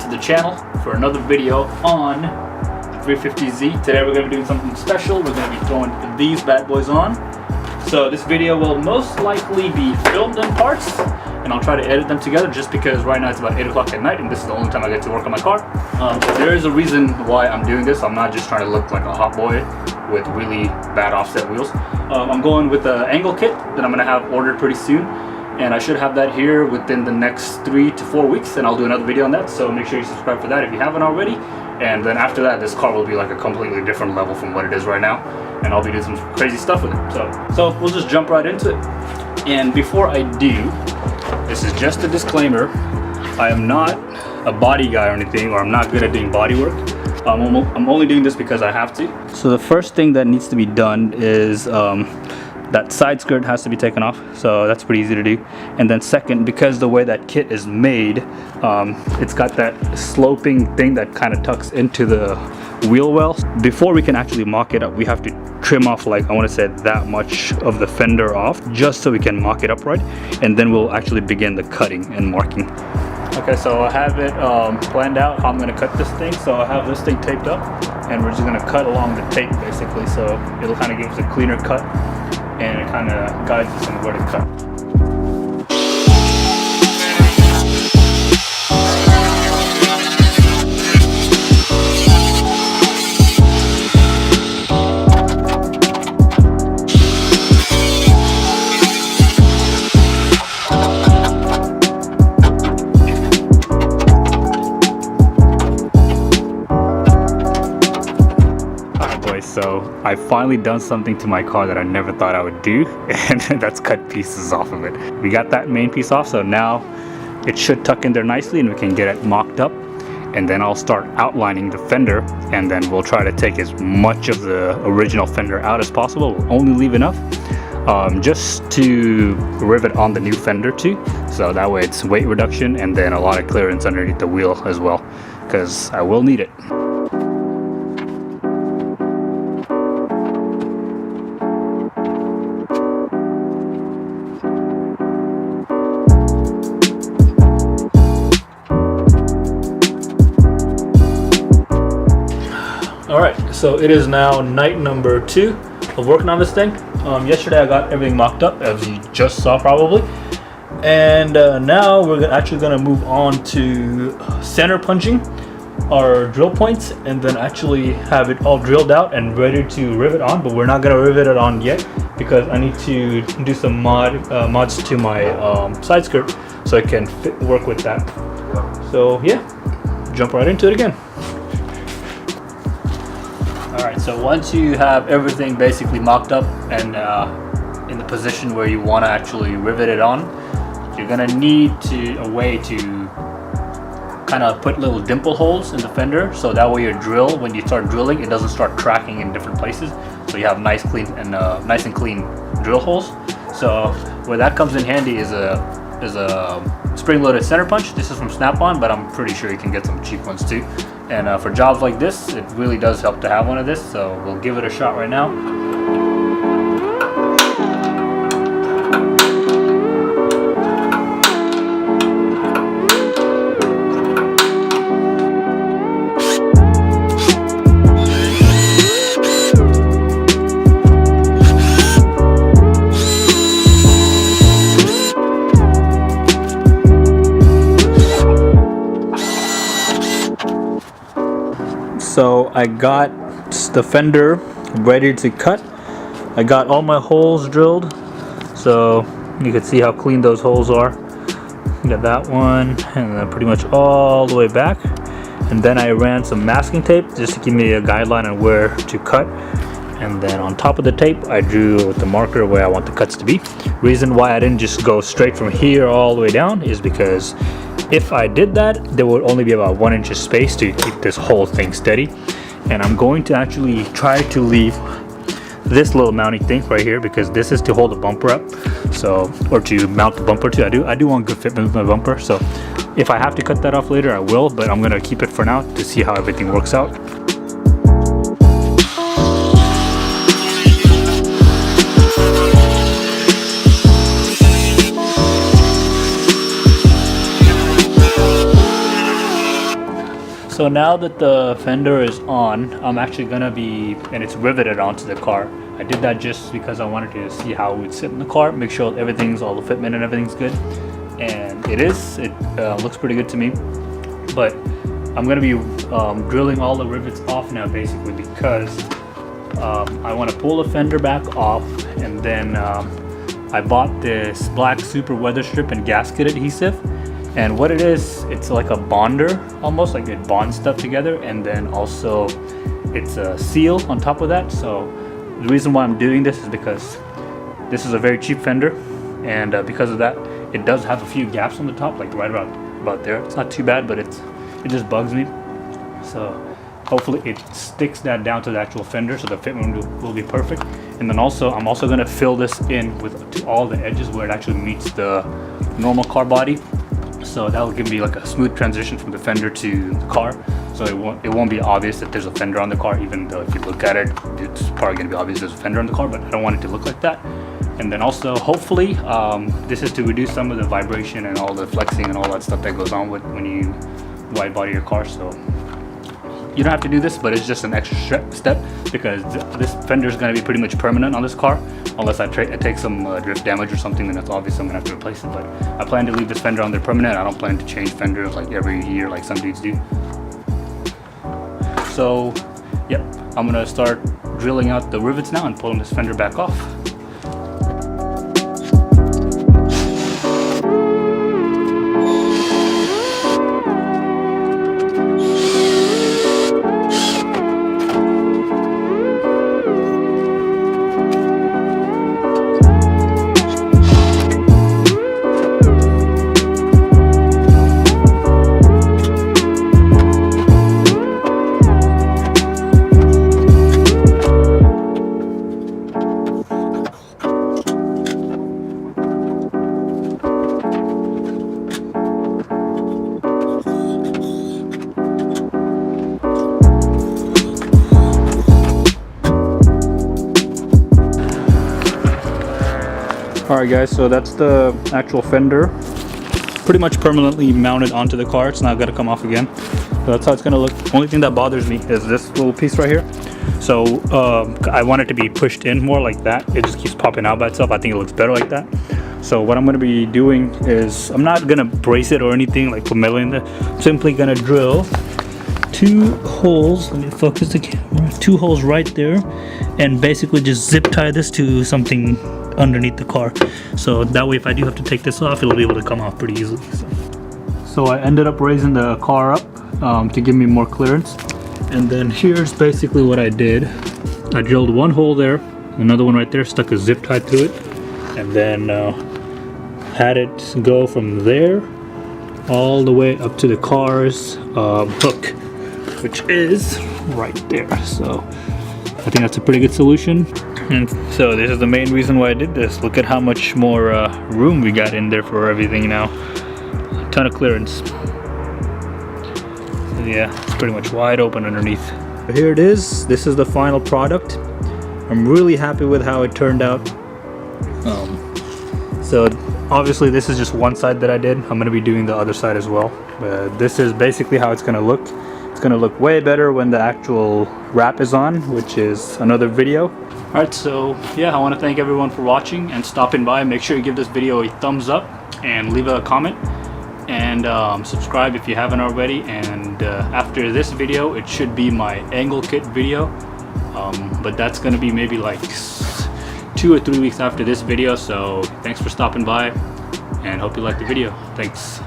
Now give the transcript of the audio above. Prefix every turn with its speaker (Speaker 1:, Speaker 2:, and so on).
Speaker 1: to the channel for another video on 350Z. Today we're going to be doing something special. We're going to be throwing these bad boys on. So this video will most likely be filmed in parts, and I'll try to edit them together just because right now it's about 8 o'clock at night and this is the only time I get to work on my car. There is a reason why I'm doing this. I'm not just trying to look like a hot boy with really bad offset wheels. I'm going with the angle kit that I'm going to have ordered pretty soon, and I should have that here within the next 3 to 4 weeks, and I'll do another video on that, so make sure you subscribe for that if you haven't already. And then after that, this car will be like a completely different level from what it is right now, and I'll be doing some crazy stuff with it. So we'll just jump right into it. And before I do, this is just a disclaimer. I am not a body guy or anything, or I'm not good at doing body work. I'm only doing this because I have to. So the first thing that needs to be done is that side skirt has to be taken off, so that's pretty easy to do. And then second, because the way that kit is made, it's got that sloping thing that kind of tucks into the wheel well. Before we can actually mock it up, we have to trim off, like, I want to say that much of the fender off, just so we can mock it up right, and then we'll actually begin the cutting and marking. Okay, so I have it planned out how I'm going to cut this thing. So I have this thing taped up, and we're just going to cut along the tape basically, so it'll kind of give us a cleaner cut, and it kind of guides us on where to cut. So I finally done something to my car that I never thought I would do, and that's cut pieces off of it. We got that main piece off, so now it should tuck in there nicely and we can get it mocked up, and then I'll start outlining the fender, and then we'll try to take as much of the original fender out as possible. We'll only leave enough just to rivet on the new fender too, so that way it's weight reduction and then a lot of clearance underneath the wheel as well, because I will need it. Alright, so it is now night number 2 of working on this thing. Yesterday I got everything mocked up, as you just saw probably. And now we're actually going to move on to center punching our drill points, and then actually have it all drilled out and ready to rivet on. But we're not going to rivet it on yet because I need to do some mods to my side skirt so it can work with that. So yeah, jump right into it again. Alright, so once you have everything basically mocked up and in the position where you want to actually rivet it on, you're going to need a way to kind of put little dimple holes in the fender, so that way your drill, when you start drilling, it doesn't start tracking in different places, so you have nice and clean drill holes. So where that comes in handy is a spring-loaded center punch. This is from Snap-on, but I'm pretty sure you can get some cheap ones too. And for jobs like this, it really does help to have one of this, so we'll give it a shot right now. So I got the fender ready to cut. I got all my holes drilled, so you can see how clean those holes are. Got that one, and then pretty much all the way back. And then I ran some masking tape just to give me a guideline on where to cut. And then on top of the tape, I drew with the marker where I want the cuts to be. Reason why I didn't just go straight from here all the way down is because if I did that, there would only be about 1 inch of space to keep this whole thing steady. And I'm going to actually try to leave this little mounting thing right here, because this is to hold the bumper up, so, or to mount the bumper to. I do want good fitment with my bumper, so if I have to cut that off later, I will, but I'm going to keep it for now to see how everything works out. So now that the fender is on, I'm actually gonna be, and it's riveted onto the car. I did that just because I wanted to see how it would sit in the car, make sure everything's, all the fitment and everything's good. And it is, it looks pretty good to me. But I'm gonna be drilling all the rivets off now basically because I want to pull the fender back off, and then I bought this black super weather strip and gasket adhesive. And what it is, it's like a bonder, almost like it bonds stuff together, and then also it's a seal on top of that. So the reason why I'm doing this is because this is a very cheap fender, and because of that, it does have a few gaps on the top, like right about there. It's not too bad, but it just bugs me. So hopefully it sticks that down to the actual fender, so the fitment will be perfect. And then also, I'm also gonna fill this in to all the edges where it actually meets the normal car body. So that will give me like a smooth transition from the fender to the car. So it won't be obvious that there's a fender on the car, even though if you look at it, it's probably gonna be obvious there's a fender on the car, but I don't want it to look like that. And then also, hopefully, this is to reduce some of the vibration and all the flexing and all that stuff that goes on with when you wide body your car. So you don't have to do this, but it's just an extra step because this fender is going to be pretty much permanent on this car, unless I take some drift damage or something. Then that's obvious I'm going to have to replace it. But I plan to leave this fender on there permanent. I don't plan to change fenders like every year like some dudes do. So yeah, I'm going to start drilling out the rivets now and pulling this fender back off. Alright guys, so that's the actual fender, pretty much permanently mounted onto the car. It's not going to come off again. So that's how it's going to look. Only thing that bothers me is this little piece right here. So I want it to be pushed in more like that. It just keeps popping out by itself. I think it looks better like that. So what I'm going to be doing is, I'm not going to brace it or anything, like put metal in there. I'm simply going to drill 2 holes. Let me focus the camera. 2 holes right there, and basically just zip tie this to something underneath the car, so that way if I do have to take this off, it'll be able to come off pretty easily. So I ended up raising the car up to give me more clearance, and then here's basically what I did. I drilled 1 hole there, another one right there, stuck a zip tie through it, and then had it go from there all the way up to the car's hook, which is right there. So I think that's a pretty good solution. And so this is the main reason why I did this. Look at how much more room we got in there for everything now. A ton of clearance. So yeah, it's pretty much wide open underneath. But here it is. This is the final product. I'm really happy with how it turned out. So obviously this is just one side that I did. I'm going to be doing the other side as well. This is basically how it's going to look. It's going to look way better when the actual wrap is on, which is another video. Alright, so yeah, I want to thank everyone for watching and stopping by. Make sure you give this video a thumbs up and leave a comment, and subscribe if you haven't already. And after this video, it should be my angle kit video, but that's going to be maybe like 2 or 3 weeks after this video. So thanks for stopping by, and hope you liked the video. Thanks.